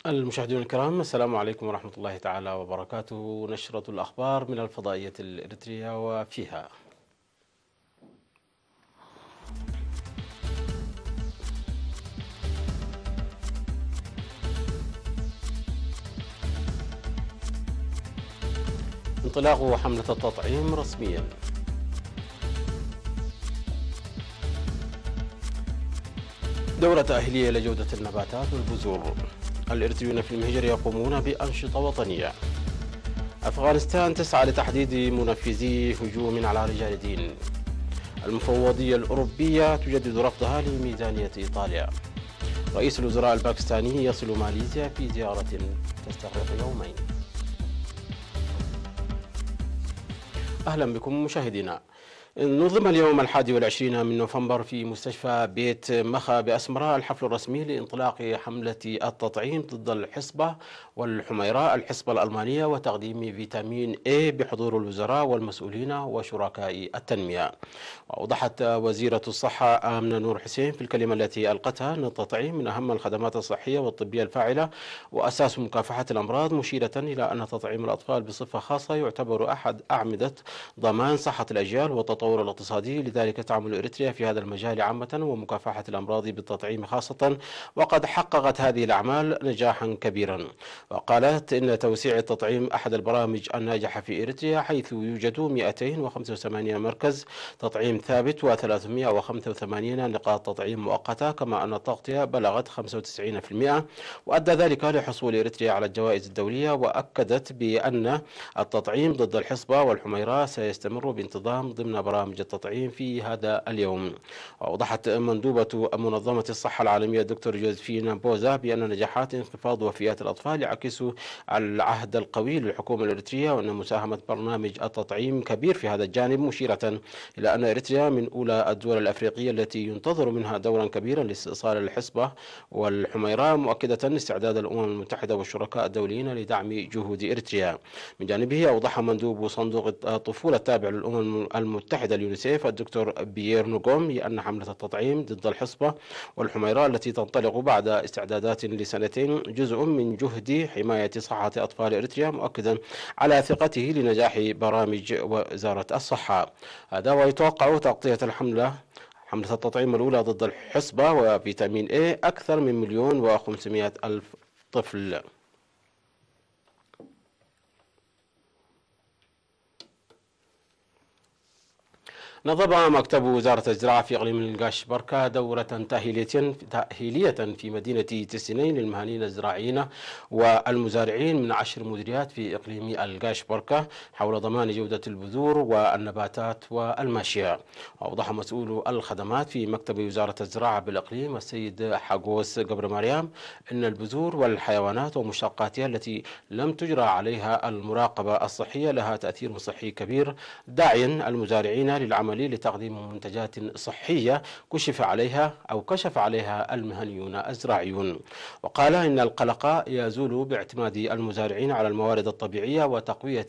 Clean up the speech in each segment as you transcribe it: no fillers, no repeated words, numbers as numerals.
المشاهدين الكرام، السلام عليكم ورحمة الله تعالى وبركاته. نشرة الأخبار من الفضائية الإريترية وفيها انطلاق حملة التطعيم رسميا. دورة تأهيلية لجودة النباتات والبذور. الإريتريون في المهجر يقومون بأنشطة وطنية. أفغانستان تسعى لتحديد منفذي هجوم على رجال دين. المفوضية الأوروبية تجدد رفضها لميزانية إيطاليا. رئيس الوزراء الباكستاني يصل ماليزيا في زيارة تستغرق يومين. أهلا بكم مشاهدينا. نظم اليوم 21 من نوفمبر في مستشفى بيت مخا بأسمراء الحفل الرسمي لإنطلاق حملة التطعيم ضد الحصبة والحميراء الحصبة الألمانية وتقديم فيتامين A بحضور الوزراء والمسؤولين وشركاء التنمية. وأوضحت وزيرة الصحة آمنة نور حسين في الكلمة التي ألقتها أن التطعيم من أهم الخدمات الصحية والطبية الفاعلة وأساس مكافحة الأمراض، مشيرة إلى أن تطعيم الأطفال بصفة خاصة يعتبر أحد أعمدة ضمان صحة الأجيال والتطور الاقتصادي. لذلك تعمل إريتريا في هذا المجال عامة ومكافحة الأمراض بالتطعيم خاصة، وقد حققت هذه الأعمال نجاحا كبيرا. وقالت إن توسيع التطعيم أحد البرامج الناجحة في إريتريا، حيث يوجد 285 مركز تطعيم ثابت و385 نقاط تطعيم مؤقتة، كما أن التغطية بلغت 95%، وأدى ذلك لحصول إريتريا على الجوائز الدولية. وأكدت بأن التطعيم ضد الحصبة والحميراء سيستمر بانتظام ضمن برامج التطعيم في هذا اليوم. وأوضحت مندوبة منظمة الصحة العالمية الدكتور جوزفين بوزا بأن نجاحات انخفاض وفيات الأطفال يعكس العهد القوي للحكومة الإريترية، وأن مساهمة برنامج التطعيم كبير في هذا الجانب، مشيرة إلى أن إريتريا من أولى الدول الأفريقية التي ينتظر منها دورا كبيرا لاستئصال الحصبة والحميراء، مؤكدة استعداد الأمم المتحدة والشركاء الدوليين لدعم جهود إريتريا. من جانبه أوضح مندوب صندوق الطفولة التابع للأمم المتحدة اليونيسيف الدكتور بيير نوغوم أن حملة التطعيم ضد الحصبة والحميراء التي تنطلق بعد استعدادات لسنتين جزء من جهد حماية صحة أطفال إريتريا، مؤكدا على ثقته لنجاح برامج وزارة الصحة. هذا ويتوقع تغطية حملة التطعيم الأولى ضد الحصبة وفيتامين A أكثر من 1,500,000 طفل. نظم مكتب وزارة الزراعة في إقليم القاش بركة دورة تأهيلية في مدينة تسينين للمهنيين الزراعيين والمزارعين من 10 مديريات في إقليم القاش بركة حول ضمان جودة البذور والنباتات والماشية. أوضح مسؤول الخدمات في مكتب وزارة الزراعة بالإقليم السيد حاجوس قبر مريم أن البذور والحيوانات ومشتقاتها التي لم تجرى عليها المراقبة الصحية لها تأثير صحي كبير، داعيا المزارعين للعمل لتقديم منتجات صحية كشف عليها المهنيون الزراعيون. وقال إن القلق يزول باعتماد المزارعين على الموارد الطبيعية وتقوية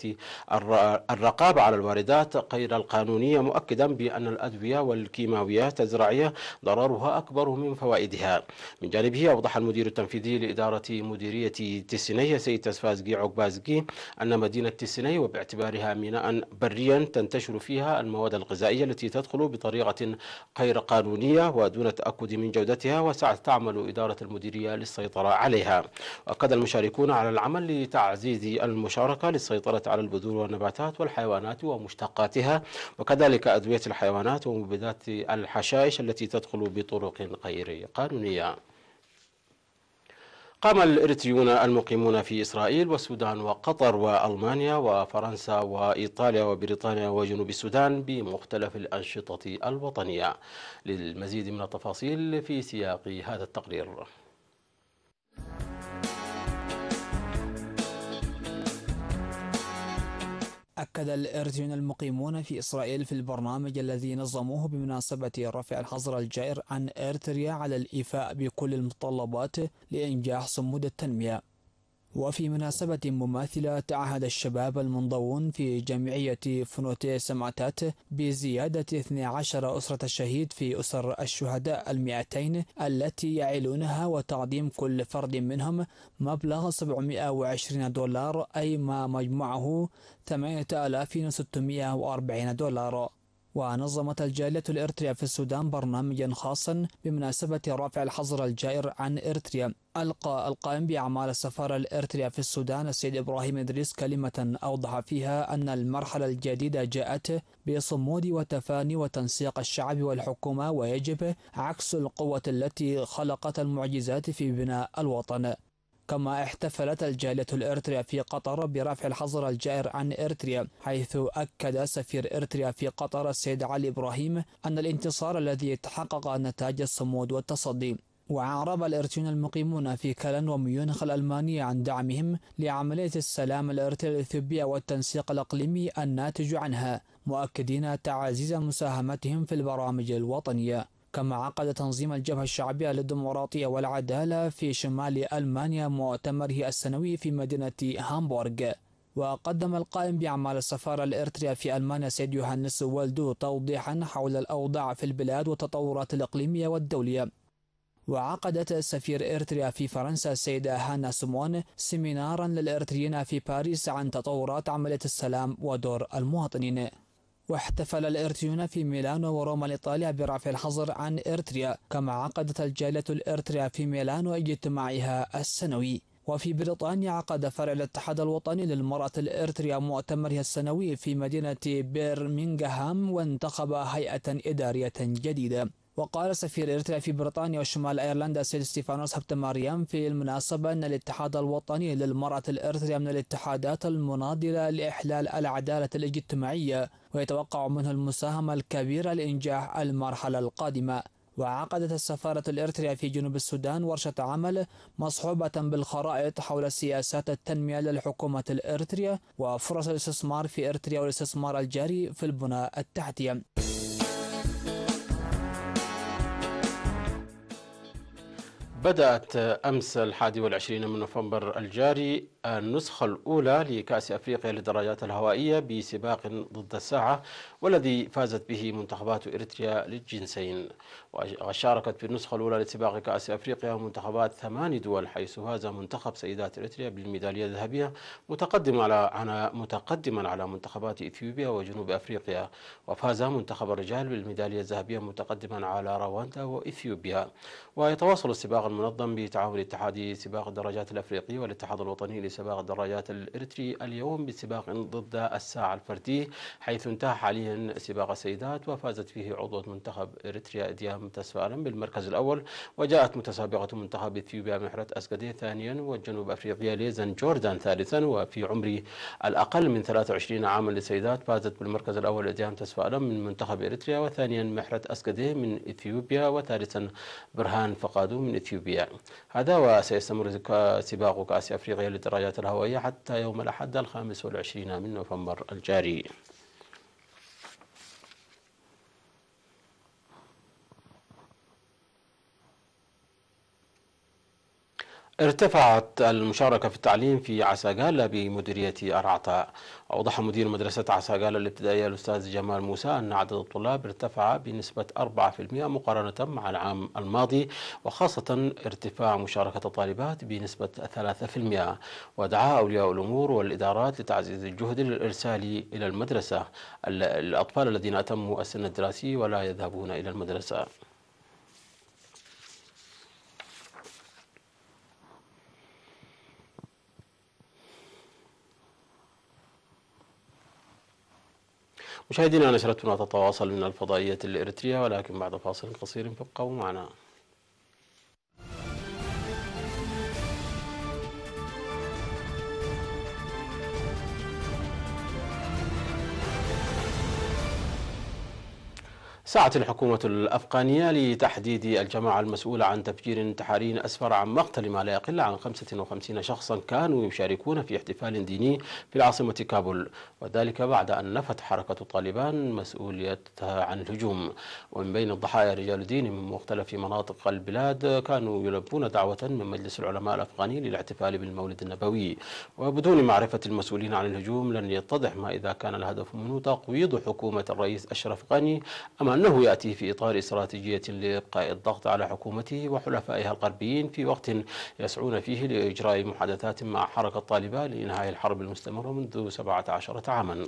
الرقابة على الواردات غير القانونية، مؤكدا بأن الأدوية والكيماويات الزراعية ضررها أكبر من فوائدها. من جانبه أوضح المدير التنفيذي لإدارة مديرية تسيني سيد تسفازقي عقبازقي أن مدينة تسيني وباعتبارها ميناء بريا تنتشر فيها المواد الغذائية التي تدخل بطريقة غير قانونية ودون تأكد من جودتها، وستعمل إدارة المديرية للسيطرة عليها. وأكد المشاركون على العمل لتعزيز المشاركة للسيطرة على البذور والنباتات والحيوانات ومشتقاتها، وكذلك أدوية الحيوانات ومبيدات الحشائش التي تدخل بطرق غير قانونية. قام الإريتريون المقيمون في إسرائيل والسودان وقطر وألمانيا وفرنسا وإيطاليا وبريطانيا وجنوب السودان بمختلف الأنشطة الوطنية. للمزيد من التفاصيل في سياق هذا التقرير. أكد الإرثيون المقيمون في إسرائيل في البرنامج الذي نظموه بمناسبة رفع الحظر الجائر عن إريتريا على الإيفاء بكل المتطلبات لإنجاح صمود التنمية. وفي مناسبة مماثلة تعهد الشباب المنضوون في جمعية فنوتي سمعتات بزيادة 12 أسرة الشهيد في أسر الشهداء 200 التي يعيلونها وتقديم كل فرد منهم مبلغ $720 أي ما مجموعه $8640. ونظمت الجالية الإريترية في السودان برنامجا خاصا بمناسبة رفع الحظر الجائر عن إريتريا. ألقى القائم بأعمال السفارة الإريترية في السودان السيد إبراهيم إدريس كلمة أوضح فيها أن المرحلة الجديدة جاءت بصمود وتفاني وتنسيق الشعب والحكومة، ويجب عكس القوة التي خلقت المعجزات في بناء الوطن. كما احتفلت الجالية الإريترية في قطر برفع الحظر الجائر عن إريتريا، حيث أكد سفير إريتريا في قطر السيد علي إبراهيم أن الانتصار الذي تحقق نتاج الصمود والتصدي. وأعرب الإريتريون المقيمون في كالن وميونخ الألمانية عن دعمهم لعملية السلام الإريترية الإثيوبية والتنسيق الإقليمي الناتج عنها، مؤكدين تعزيز مساهمتهم في البرامج الوطنية. كما عقد تنظيم الجبهة الشعبية للديمقراطية والعدالة في شمال ألمانيا مؤتمره السنوي في مدينة هامبورغ. وقدم القائم بأعمال السفارة الإريترية في ألمانيا سيد يوهانس والدو توضيحا حول الأوضاع في البلاد والتطورات الإقليمية والدولية. وعقدت سفير إريتريا في فرنسا السيدة هانا سمون سيمينارا للإريتريين في باريس عن تطورات عملية السلام ودور المواطنين. واحتفل الإريتريون في ميلانو وروما الإيطالية برفع الحظر عن إريتريا. كما عقدت الجالية الإريترية في ميلانو اجتماعها السنوي. وفي بريطانيا عقد فرع الاتحاد الوطني للمرأة الإريترية مؤتمرها السنوي في مدينة بيرمنغهام، وانتخب هيئة إدارية جديدة. وقال سفير إريتريا في بريطانيا وشمال أيرلندا سيد ستيفانوس هبتماريام في المناسبة أن الاتحاد الوطني للمرأة الإريترية من الاتحادات المناضلة لإحلال العدالة الاجتماعية، ويتوقع منه المساهمة الكبيرة لإنجاح المرحلة القادمة. وعقدت السفارة الإريترية في جنوب السودان ورشة عمل مصحوبة بالخرائط حول سياسات التنمية للحكومة الإريترية وفرص الاستثمار في إريتريا والاستثمار الجاري في البنى التحتية. بدأت أمس 21 من نوفمبر الجاري النسخة الأولى لكأس أفريقيا للدراجات الهوائية بسباق ضد الساعة، والذي فازت به منتخبات إريتريا للجنسين. وشاركت في النسخة الأولى لسباق كأس أفريقيا منتخبات 8 دول، حيث فاز منتخب سيدات إريتريا بالميدالية الذهبية متقدما على منتخبات إثيوبيا وجنوب أفريقيا. وفاز منتخب الرجال بالميدالية الذهبية متقدما على رواندا وإثيوبيا. ويتواصل السباق المنظم بتعاون اتحاد سباق الدراجات الأفريقي والاتحاد الوطني لسباق الدراجات الإريتري اليوم بسباق ضد الساعة الفردي، حيث انتهى حاليا سباق السيدات وفازت فيه عضوة منتخب إريتريا ديام تسفالم بالمركز الأول. وجاءت متسابقة منتخب إثيوبيا محرت أسكدي ثانيا، والجنوب أفريقيا ليزن جوردان ثالثا. وفي عمر الأقل من 23 عاما للسيدات فازت بالمركز الأول ديام تسفالم من منتخب إريتريا، وثانيا محرت أسكدي من إثيوبيا، وثالثا برهان فقادو من إثيوبيا. هذا وسيستمر سباق كأس أفريقيا للدراجات الهوائية حتى يوم الأحد 25 من نوفمبر الجاري. ارتفعت المشاركة في التعليم في عساقالة بمديرية أرعطاء. أوضح مدير مدرسة عساقالة الابتدائية الأستاذ جمال موسى أن عدد الطلاب ارتفع بنسبة 4% مقارنة مع العام الماضي، وخاصة ارتفاع مشاركة الطالبات بنسبة 3%. ودعا أولياء الأمور والإدارات لتعزيز الجهد للإرسال إلى المدرسة الأطفال الذين أتموا السن الدراسي ولا يذهبون إلى المدرسة. مشاهدينا، نشرتنا تتواصل من الفضائية الإريترية، ولكن بعد فاصل قصير فابقوا معنا. سعت الحكومة الأفغانية لتحديد الجماعة المسؤولة عن تفجير انتحاري أسفر عن مقتل ما لا يقل عن 55 شخصا كانوا يشاركون في احتفال ديني في العاصمة كابول، وذلك بعد أن نفت حركة طالبان مسؤوليتها عن الهجوم. ومن بين الضحايا رجال دين من مختلف مناطق البلاد كانوا يلبون دعوة من مجلس العلماء الأفغاني للاحتفال بالمولد النبوي. وبدون معرفة المسؤولين عن الهجوم لن يتضح ما إذا كان الهدف منه تقويض حكومة الرئيس أشرف غني أم أنه يأتي في إطار استراتيجية لإبقاء الضغط على حكومته وحلفائها الغربيين في وقت يسعون فيه لإجراء محادثات مع حركة طالبان لإنهاء الحرب المستمرة منذ 17 عاما.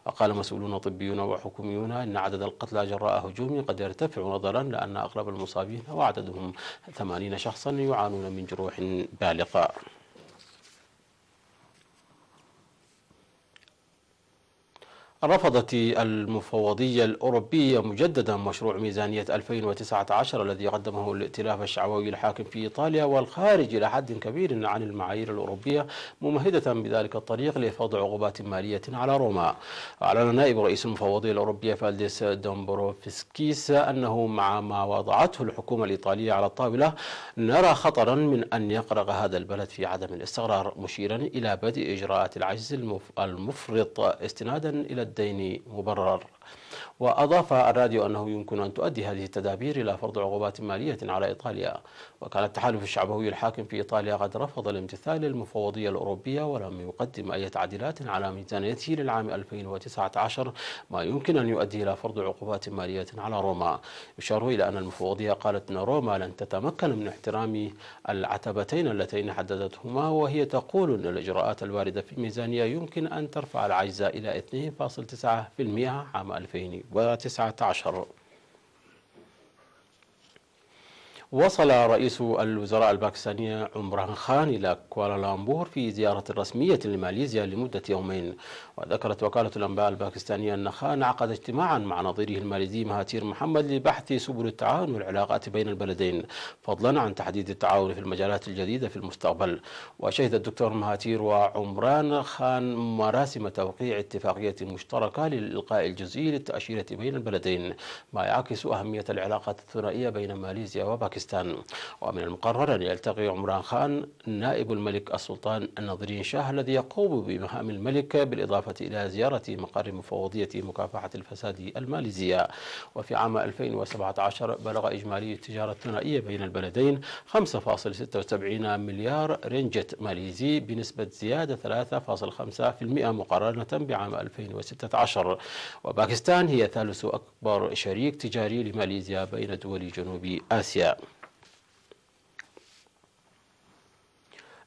وقال مسؤولون طبيون وحكوميون إن عدد القتلى جراء هجوم قد يرتفع نظرا لأن أغلب المصابين وعددهم 80 شخصا يعانون من جروح بالغة. رفضت المفوضية الأوروبية مجددا مشروع ميزانية 2019 الذي قدمه الائتلاف الشعبوي الحاكم في إيطاليا والخارج إلى حد كبير عن المعايير الأوروبية، ممهدة بذلك الطريق لفرض عقوبات مالية على روما. أعلن نائب رئيس المفوضية الأوروبية فالديس دومبروفسكيس أنه مع ما وضعته الحكومة الإيطالية على الطاولة نرى خطرا من أن يغرق هذا البلد في عدم الاستقرار، مشيرا إلى بدء إجراءات العجز المفرط استنادا إلى الدين مبرر. وأضاف الراديو أنه يمكن أن تؤدي هذه التدابير إلى فرض عقوبات مالية على إيطاليا. وكان التحالف الشعبوي الحاكم في إيطاليا قد رفض الامتثال للمفوضية الأوروبية ولم يقدم أي تعديلات على ميزانيته للعام 2019، ما يمكن أن يؤدي إلى فرض عقوبات مالية على روما. يشار إلى أن المفوضية قالت أن روما لن تتمكن من احترام العتبتين اللتين حددتهما، وهي تقول أن الإجراءات الواردة في الميزانية يمكن أن ترفع العجز إلى 2.9% عام 2019. وصل رئيس الوزراء الباكستاني عمران خان إلى كوالالمبور في زيارة رسمية لماليزيا لمدة يومين. وذكرت وكالة الأنباء الباكستانية أن خان عقد اجتماعا مع نظيره الماليزي مهاتير محمد لبحث سبل التعاون والعلاقات بين البلدين، فضلا عن تحديد التعاون في المجالات الجديدة في المستقبل. وشهد الدكتور مهاتير وعمران خان مراسم توقيع اتفاقية مشتركة للإلقاء الجزئي للتأشيرة بين البلدين، ما يعكس أهمية العلاقات الثنائية بين ماليزيا وباكستان. ومن المقرر أن يلتقي عمران خان نائب الملك السلطان النظرين شاه الذي يقوم بمهام الملك، بالإضافة إلى زيارة مقر مفوضية مكافحة الفساد الماليزية. وفي عام 2017 بلغ إجمالي التجارة الثنائية بين البلدين 5.76 مليار رينجت ماليزي بنسبة زيادة 3.5% مقارنة بعام 2016. وباكستان هي ثالث أكبر شريك تجاري لماليزيا بين دول جنوب آسيا.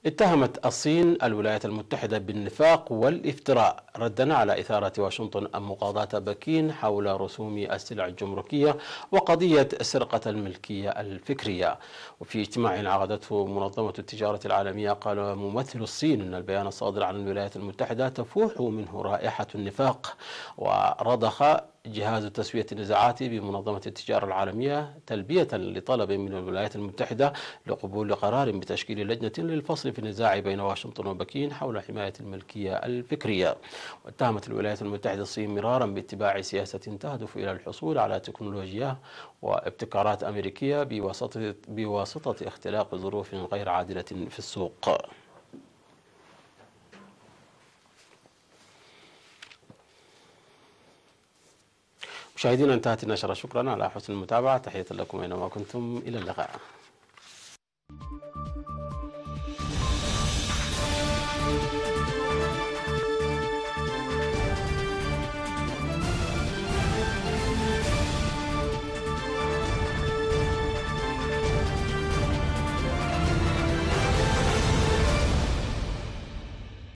اتهمت الصين الولايات المتحدة بالنفاق والافتراء ردا على إثارة واشنطن مقاضاة بكين حول رسوم السلع الجمركية وقضية سرقة الملكية الفكرية. وفي اجتماع عقدته منظمة التجارة العالمية قال ممثل الصين أن البيان الصادر عن الولايات المتحدة تفوح منه رائحة النفاق. ورضخ جهاز تسوية النزاعات بمنظمة التجارة العالمية تلبية لطلب من الولايات المتحدة لقبول قرار بتشكيل لجنة للفصل في النزاع بين واشنطن وبكين حول حماية الملكية الفكرية. واتهمت الولايات المتحدة الصين مرارا باتباع سياسة تهدف إلى الحصول على تكنولوجيا وابتكارات أمريكية بواسطة اختلاق ظروف غير عادلة في السوق. مشاهدينا، انتهت النشرة. شكرا على حسن المتابعة. تحية لكم أينما كنتم. إلى اللقاء.